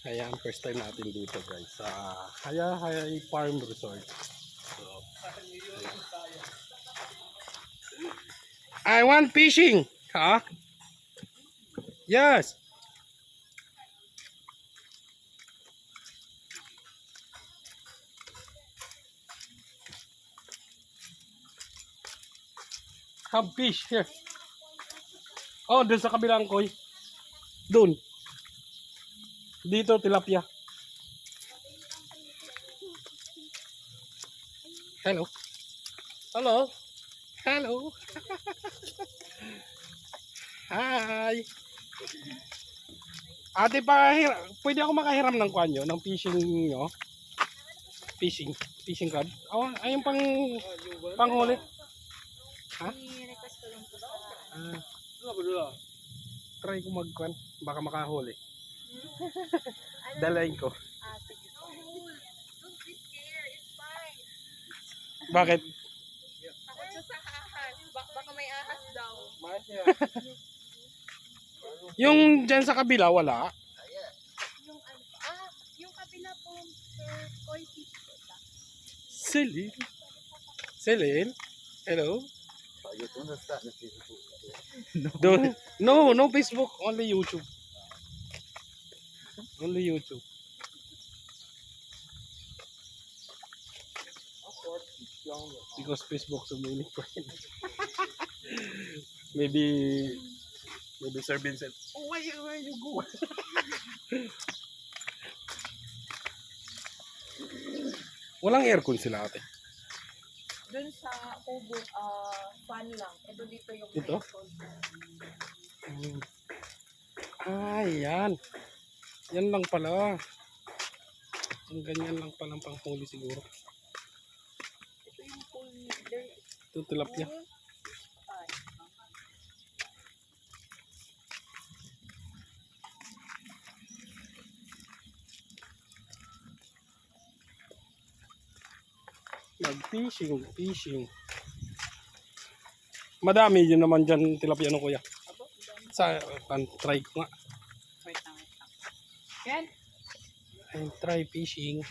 Ayan, first time natin dito guys sa Hayahayay Farm Resort. So, I want fishing. Huh? Yes. Have fish here. Oh, dun sa kabilang koy. Dun. Dito tilapia. Hello. Hello. Hello. Hi. Ate, pwede ako makahiram ng kwanyo, ng fishing nyo? Fishing card? Oh, ayun panghuli. Ha? I-request ko lang po sa... Try ko magkwan, baka makahuli. Dalain ko. Sige po. Don't be scared, it's fine. Bakit? Takot siya sa ahas. Baka may ahas daw. Yung dyan sa kabila, wala. Yung ano pa? Yung kabila po, sir, koi fish po ba? Celine? Celine? Hello? No Facebook, only YouTube. Only YouTube. Because Facebook so many friends. maybe Sir Vincent. Oh, where you go? Walang aircon sila ate. Dun sa kubo, fan lang. Ito dito yung Ito? aircon. Yan. Yan lang pala. Ang ganyan lang palang panghuli siguro. Ito yung pool. There, Ito tilapia. Fishing. Madami yun naman dyan tilapia no kuya. Sa try ko nga. wait lang. Yan. And try fishing.